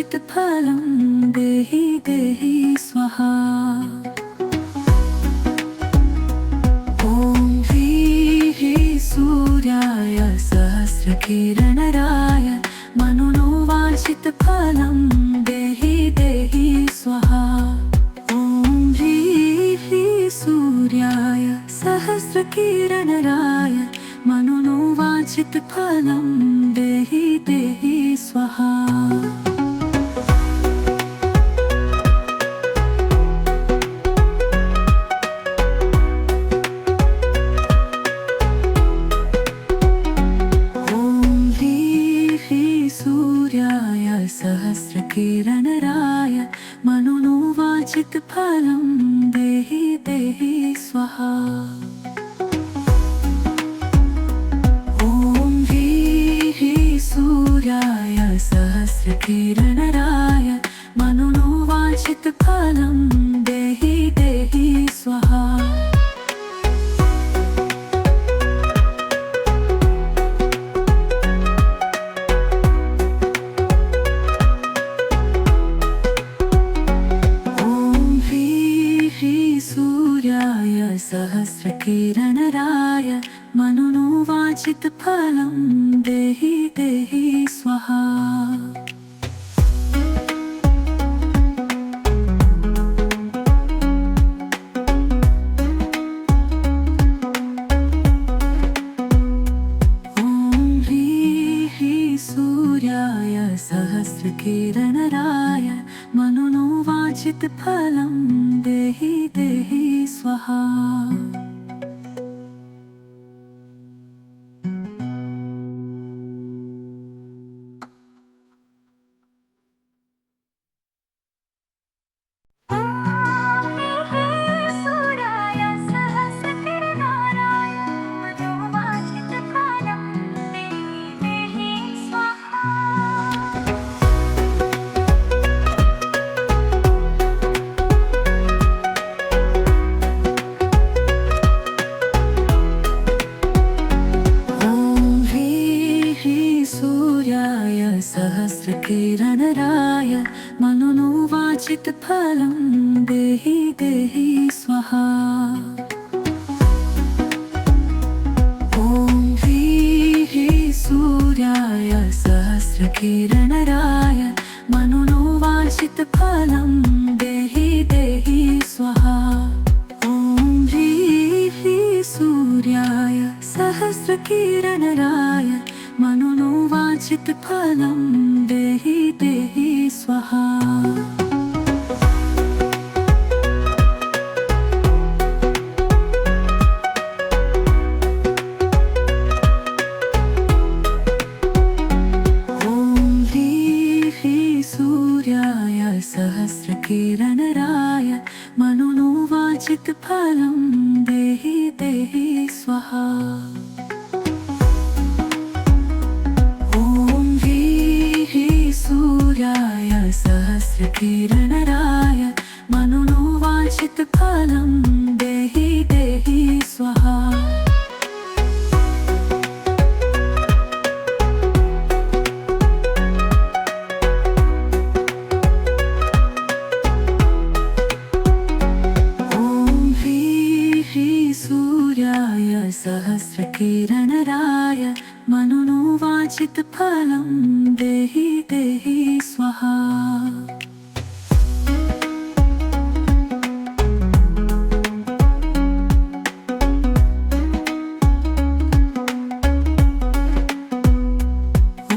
मनोवाञ्छितफलं देहि देहि स्वाहा। ॐ ह्रीः सूर्याय सहस्रकिरणराय मनोवाञ्छितफलं देहि देहि स्वाहा। ॐ ह्रीः सूर्याय सहस्रकिरणराय मनोवाञ्छितफलं देहि देहि स्वाहा। सहस्रकिरणराय मनोवाञ्छितफलं देहि देहि स्वाहा। ॐ ह्रीः सूर्याय सहस्रकिरणराय मनोवाञ्छितफलं देहि देहि स्वाहा। सहस्रकिरणराय मनोवाञ्छितफलं देहि देहि स्वाहा। ॐ ह्रीः सूर्याय सहस्रकिरणराय मनोवाञ्छितफलं देहि देहि स्वाहा। सहस्रकिरणराय मनोवाञ्छितफलं देहि देहि स्वाहा। ॐ ह्रीः सूर्याय सहस्रकिरणराय मनोवाञ्छितफलं देहि देहि स्वाहा। ॐ ह्रीः सूर्याय सहस्रकिरणराय मनोवाञ्छितफलं देहि देहि स्वाहा। ॐ ह्रीः सूर्याय सहस्रकिरणराय मनोवाञ्छितफलं देहि देहि स्वाहा। सूर्याय सहस्रकिरणराय मनोवाञ्छितफलं देहि देहि स्वाहा। ॐ ह्रीः सूर्याय सहस्रकिरणराय मनोवाञ्छितफलं देहि देहि स्वाहा। ॐ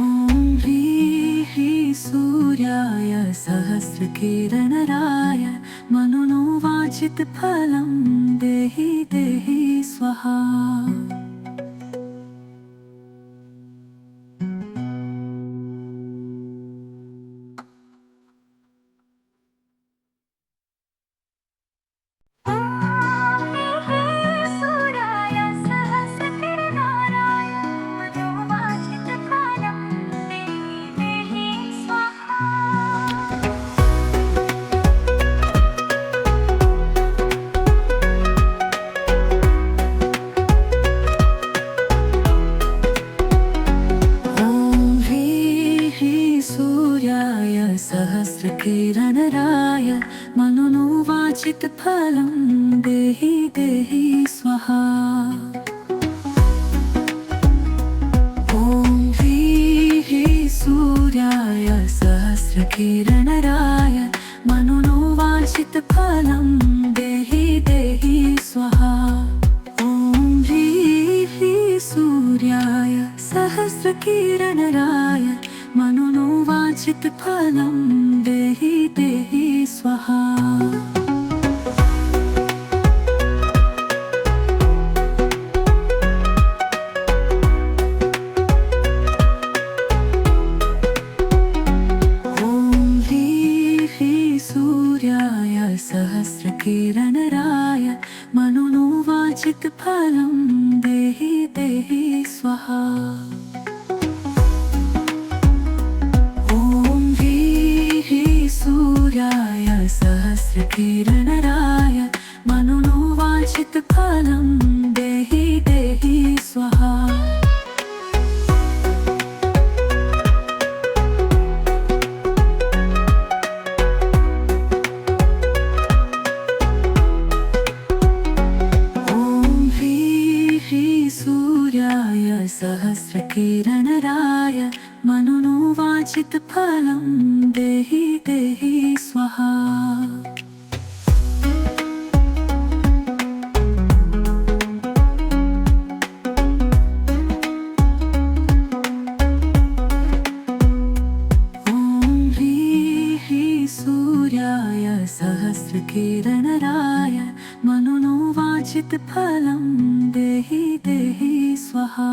ह्रीः सूर्याय सहस्रकिरणराय मनोवाञ्छितफलं देहि देहि स्वाहा। सहस्रकिरणराय मनोवाचितफलं देहि देहि स्वाहा। ॐ ह्रीः सूर्याय सहस्रकिरणराय मनोवाचितफलं देहि देहि स्वाहा। ॐ ह्रीः सूर्याय सहस्रकिरणराय मनोवाचितफलं देहि देहि स्वाहा। सहस्रकिरणराय मनोवाचितफलं देहि देहि स्वाहा। ॐ ह्रीः सूर्याय सहस्रकिरणराय मनोवाचितफलं देहि देहि स्वाहा। सहस्रकिरणराय मनोवाचितफलं देहि देहि स्वाहा। ॐ ह्रीः सूर्याय सहस्रकिरणराय मनोवाचितफलं देहि देहि स्वाहा।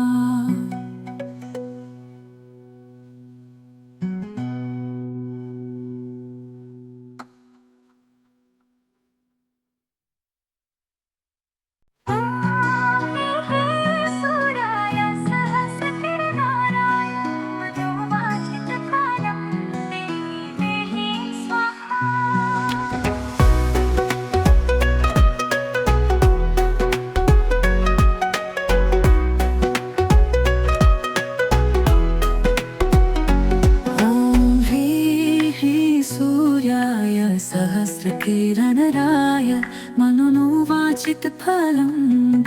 सहस्रकिरणराय मनोवाचितफलं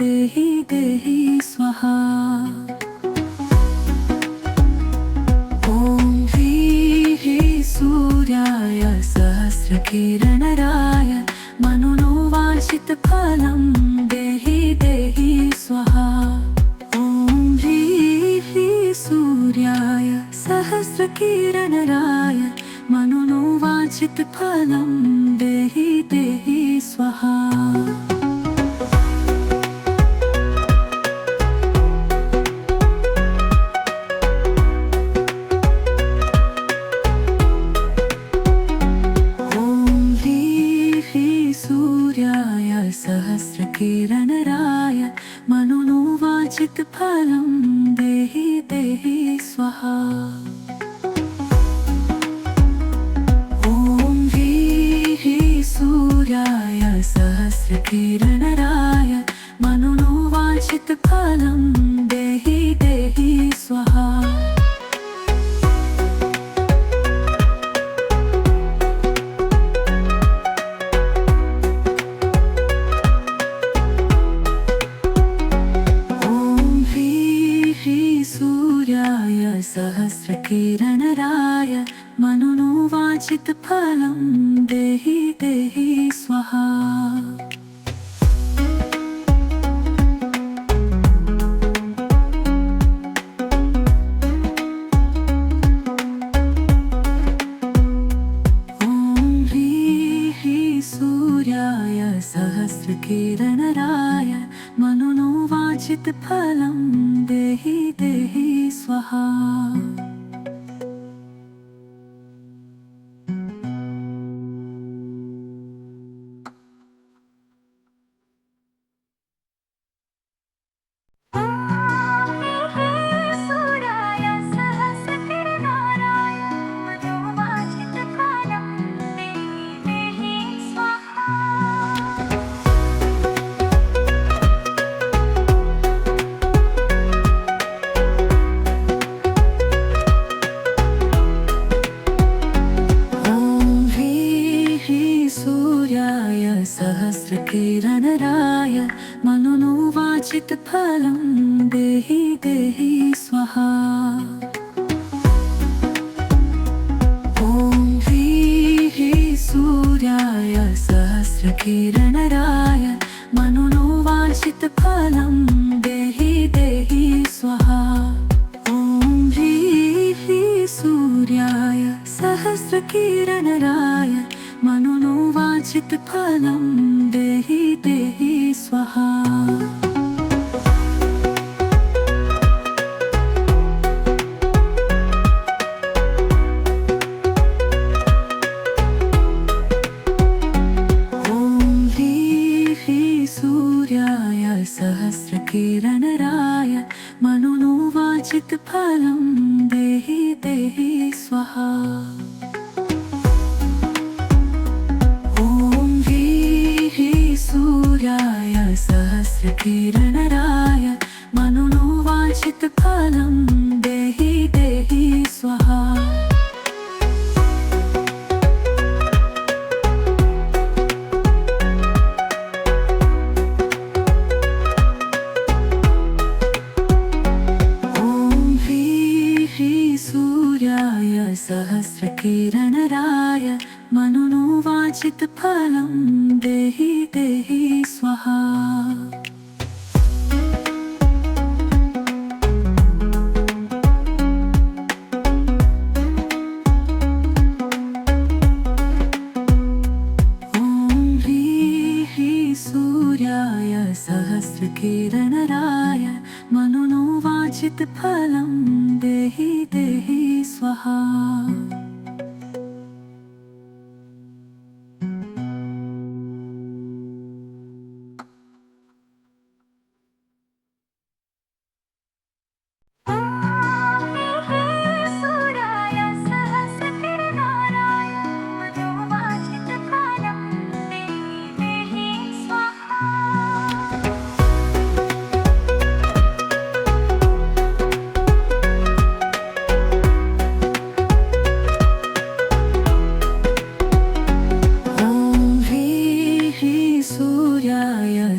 देहि देहि स्वाहा। ॐ ह्रीः सूर्याय सहस्रकिरणराय मनोवाचितफलं देहि देहि स्वाहा। ॐ ह्रीः सूर्याय सहस्रकिरणराय मनोवाचितफलं देहि देहि स्वाहा। ॐ ह्रीः सूर्याय सहस्रकिरणराय मनोवाचितफलं देहि देहि स्वाहा। सूर्याय सहस्रकिरणराय मनोवाचितफलं देहि देहि स्वाहा। ॐ ह्रीः सूर्याय सहस्रकिरणराय मनोवाचितफलं देहि देहि स्वाहा। ॐ ह्रीः सूर्याय सहस्रकिरणराय मनोवाचितफलं देहि देहि स्वाहा। सहस्रकिरणराय मनोवाचितफलं देहि देहि स्वाहा। ॐ ह्रीः सूर्याय सहस्रकिरणराय मनोवाचितफलं देहि देहि स्वाहा। ॐ ह्रीः सूर्याय सहस्रकिरणराय मनोवाचितफलं देहि देहि स्वाहा। सहस्रकिरणराय मनोवाचितफलं देहि देहि स्वाहा। ॐ ह्रीः सूर्याय सहस्रकिरणराय मनोवाचितफलं देहि देहि स्वाहा। सहस्रकिरणराय मनोवाचितफलं देहि देहि स्वाहा। ॐ ह्रीः सूर्याय सहस्रकिरणराय मनोवाचितफलं देहि देहि स्वाहा।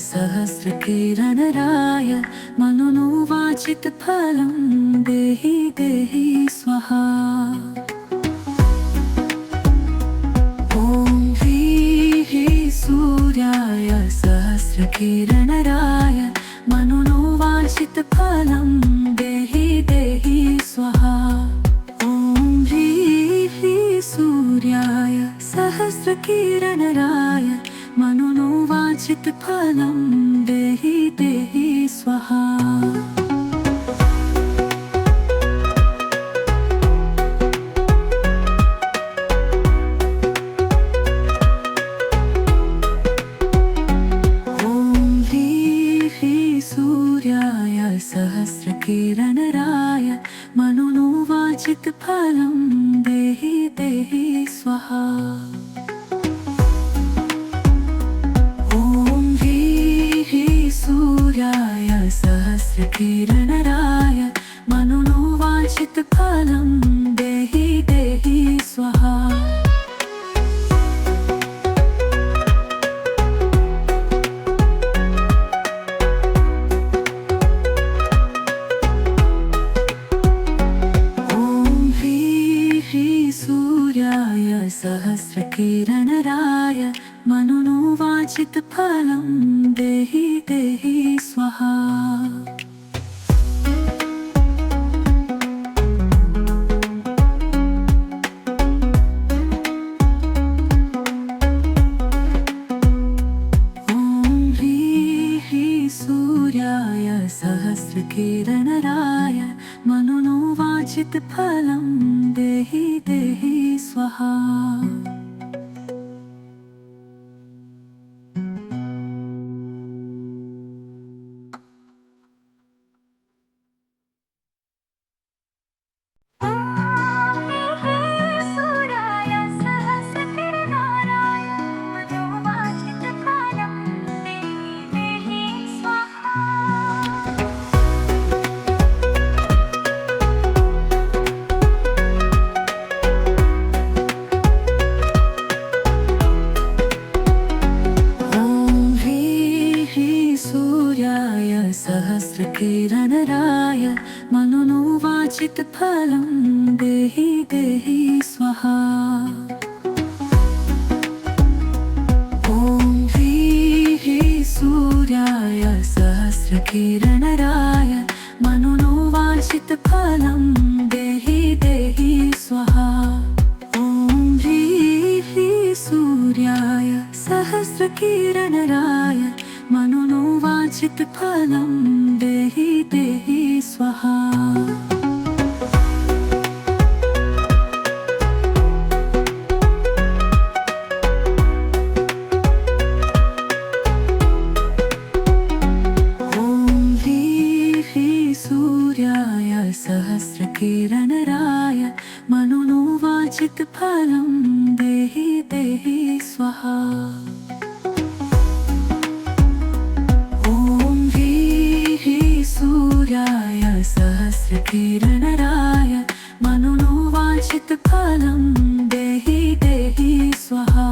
सहस्रकिरणराय मनोवाचितफलं देहि देहि स्वाहा। ॐ ह्रीः सूर्याय सहस्रकिरणराय मनोवाचितफलं देहि देहि स्वाहा। ॐ ह्रीः सूर्याय सहस्रकिरणराय मनोवाचितफलं देहि देहि स्वाहा। ॐ ह्रीः सूर्याय सहस्रकिरणराय मनोवाचितफलं देहि देहि स्वाहा। सूर्याय सहस्रकिरणराय मनोवाचितफलं देहि देहि स्वाहा। ॐ ह्रीः सूर्याय सहस्रकिरणराय मनोवाचितफलं देहि देहि स्वाहा। ॐ ह्रीः सूर्याय सहस्रकिरणराय मनोवाचितफलं देहि देहि स्वाहा। मनोवाञ्छितफलं देहि देहि स्वाहा। ॐ ह्रीः सूर्याय सहस्रकिरणराय मनोवाञ्छितफलं देहि देहि स्वाहा। ॐ ह्रीः सूर्याय सहस्रकिरणराय मनोवाञ्छितफलं देहि देहि स्वाहा। सहस्रकिरणराय मनोवाञ्छितफलं देहि देहि स्वाहा। ॐ ह्रीः सूर्याय सहस्रकिरणराय मनोवाञ्छितफलं देहि देहि स्वाहा।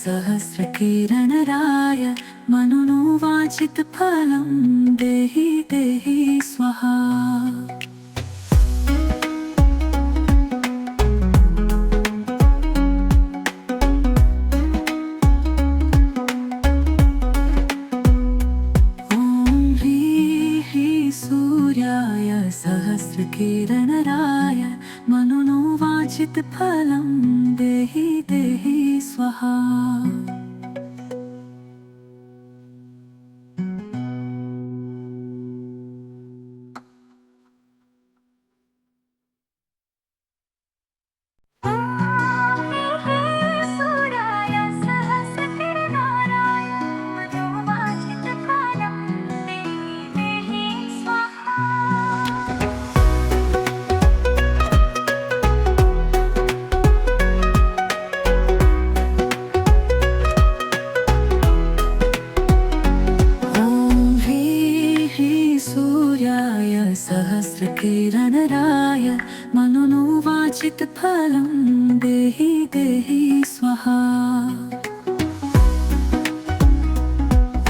सहस्रकिरणराय मनोवाञ्छितफलं देहि देहि स्वाहा। ॐ ह्रीः सूर्याय सहस्रकिरणराय मनोवाञ्छितफलं देहि देहि स्वाहा। सहस्रकिरणराय मनोवाञ्छितफलं देहि देहि स्वाहा।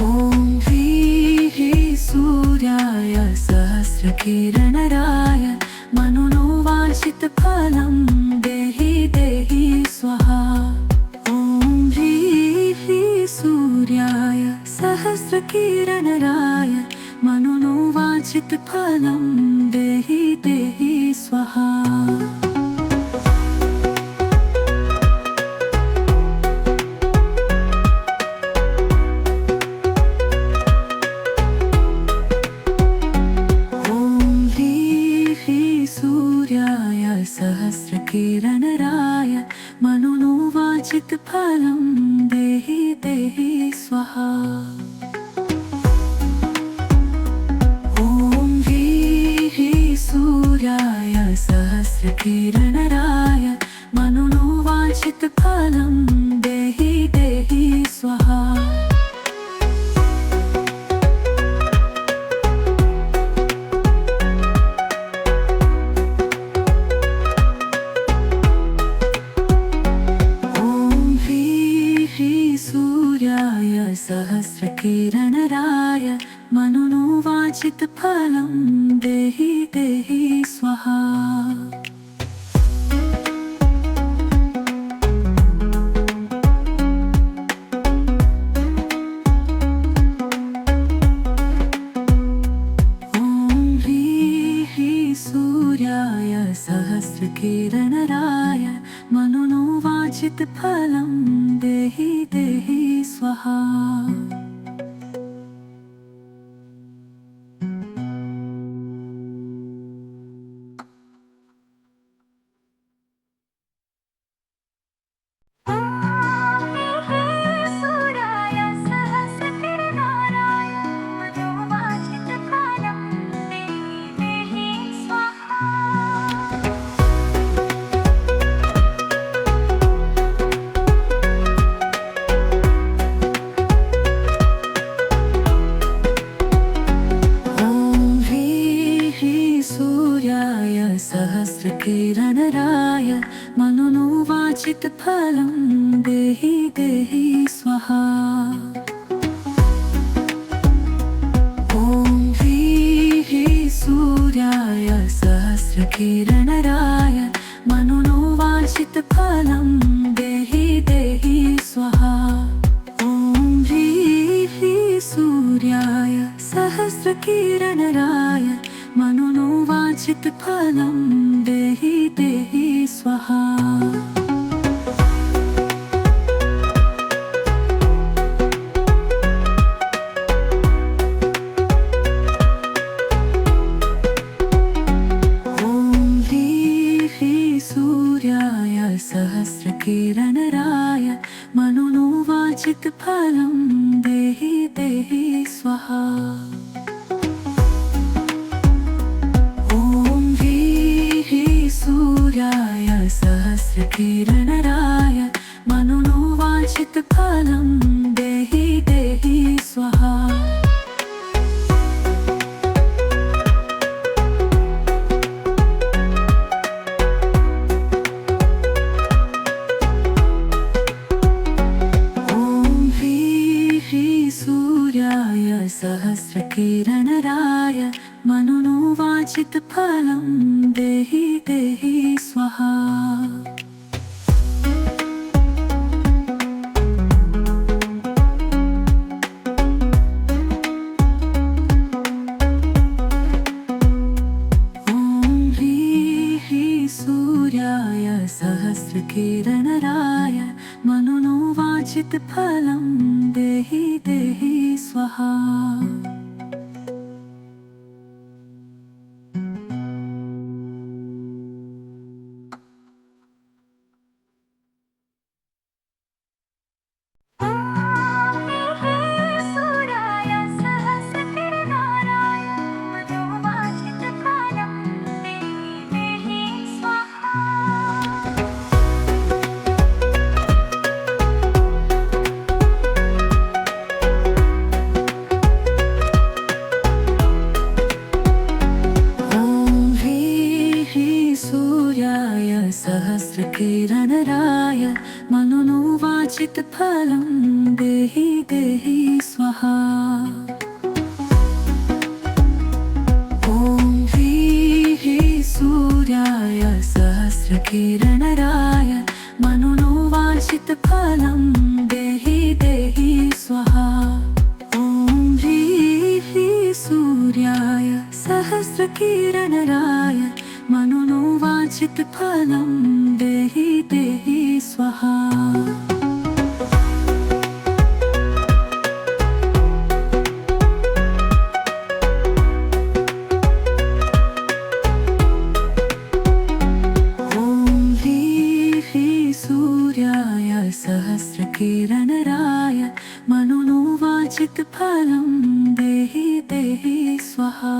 ॐ ह्रीः सूर्याय सहस्रकिरणराय मनोवाञ्छितफलं देहि देहि स्वाहा। ॐ ह्रीः सूर्याय सहस्रकिरणराय मनोवाञ्छितफलं देहि देहि स्वाहा। ॐ ह्रीः सूर्याय सहस्रकिरणराय मनोवाञ्छितफलं देहि देहि स्वाहा। सूर्याय सहस्रकिरणराय मनोवाञ्छितफलं देहि देहि स्वाहा। ॐ ह्रीः सूर्याय सहस्रकिरणराय मनोवाञ्छितफलं देहि देहि स्वाहा। ॐ ह्रीः सूर्याय सहस्रकिरणराय मनोवाञ्छितफलं देहि देहि स्वाहा। मनोवाञ्छितफलं देहि देहि स्वाहा। ॐ ह्रीः सूर्याय सहस्रकिरणराय मनोवाञ्छितफलं देहि देहि स्वाहा। ॐ ह्रीः सूर्याय सहस्रकिरणराय मनोवाञ्छितफलं देहि देहि स्वाहा। सहस्रकिरणराय मनोवाञ्छितफलं देहि देहि स्वाहा। ॐ ह्रीः सूर्याय सहस्रकिरणराय मनोवाञ्छितफलं देहि देहि स्वाहा। सहस्रकिरणराय मनोवाञ्छितफलं देहि देहि स्वाहा। ॐ ह्रीः सूर्याय सहस्रकिरणराय मनोवाञ्छितफलं देहि देहि स्वाहा। सहस्रकिरणराय मनोवाञ्छितफलं देहि देहि स्वाहा। ॐ ह्रीः सूर्याय सहस्रकिरणराय मनोवाञ्छितफलं देहि देहि स्वाहा। ॐ ह्रीः सूर्याय सहस्रकिरणराय मनोवाञ्छितफलं देहि देहि स्वाहा। ॐ ह्रीः सूर्याय सहस्रकिरणराय मनोवाञ्छितफलं देहि देहि स्वाहा।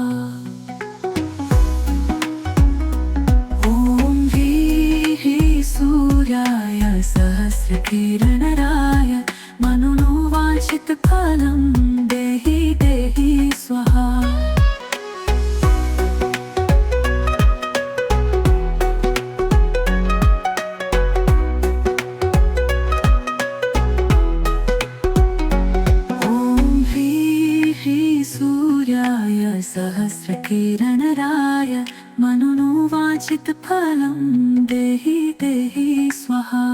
सूर्याय सहस्रकिरणराय मनोवाञ्छितफलं देहि देहि स्वाहा। ॐ ह्रीः सूर्याय सहस्रकिरणराय मनोवाञ्छितफलं देहि देहि स्वाहा।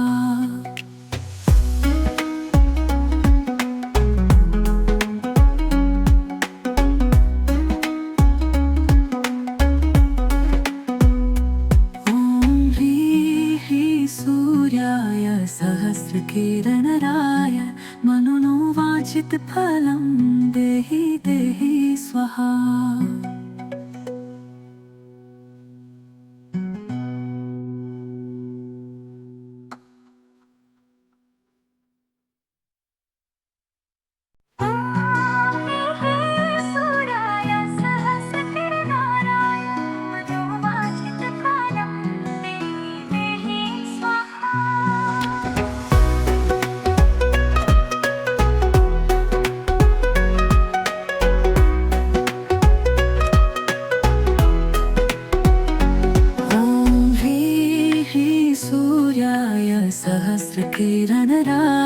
ॐ ह्रीः सूर्याय सहस्रकिरणराय मनोवाञ्छितफलं देहि देहि स्वाहा।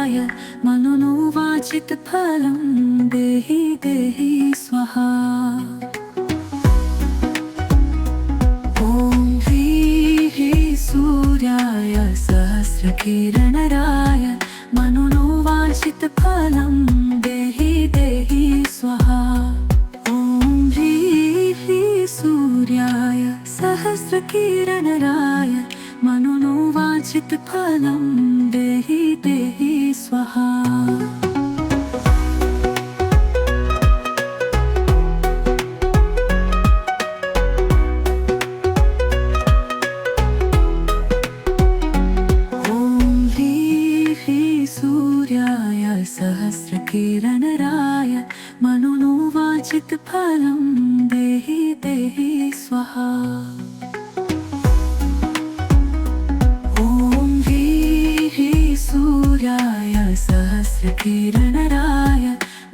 किरणराय मनोवांछितफलं देहि देहि स्वाहा। ॐ ह्रीः सूर्याय सहस्रकिरणराय मनोवांछितफलं देहि देहि स्वाहा। ॐ ह्रीः सूर्याय सहस्रकिरणराय मनोवांछितफलं देहि देहि स्वाहा। सूर्याय सहस्रकिरणराय मनोवांछितफलं देहि देहि स्वाहा। ॐ ह्रीः सूर्याय सहस्रकिरणराय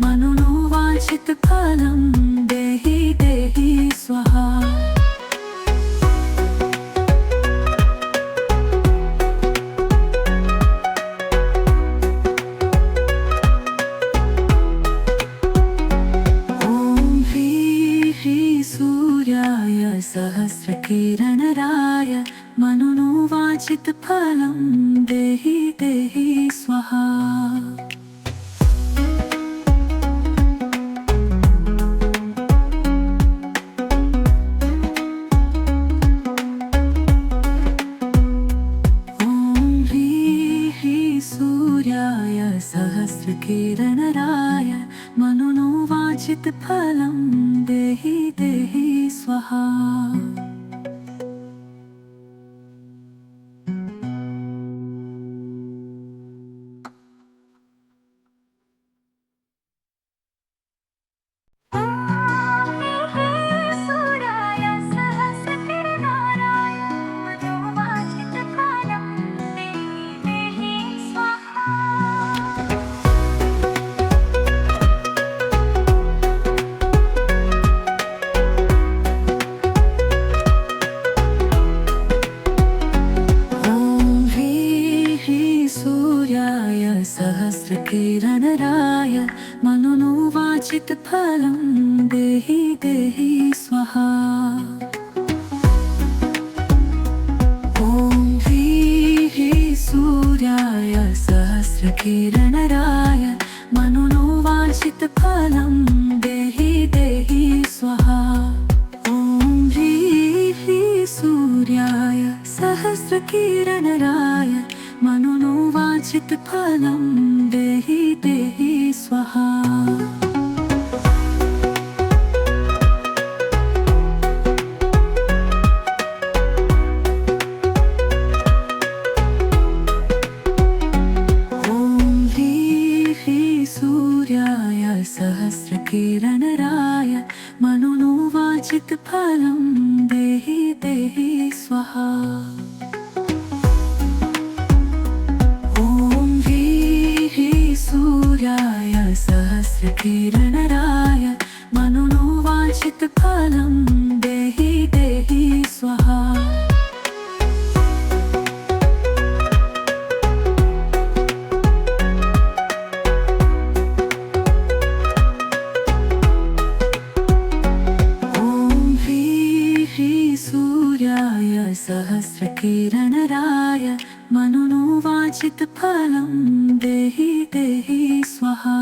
मनोवांछितफलं देहि देहि स्वाहा। सूर्याय सहस्रकिरणराय मनोवांछितफलं देहि देहि स्वाहा। ॐ ह्रीः सूर्याय सहस्रकिरणराय मनोवांछितफलं देहि देहि स्वाहा। सूर्याय सहस्रकिरणराय मनोवांछितफलं देहि देहि स्वाहा। ॐ ह्रीः सूर्याय सहस्रकिरणराय मनोवांछितफलं देहि देहि स्वाहा। ॐ ह्रीः सूर्याय सहस्रकिरणराय मनोवांछितफलं देहि देहि स्वाहा। ॐ ह्रीः सूर्याय सहस्रकिरणराय मनोवांछितफलं देहि देहि स्वाहा। सूर्याय सहस्रकिरणराय मनोवांछितफलं देहि देहि स्वाहा। ॐ ह्रीः सूर्याय सहस्रकिरणराय मनोवांछितफलं देहि देहि स्वाहा।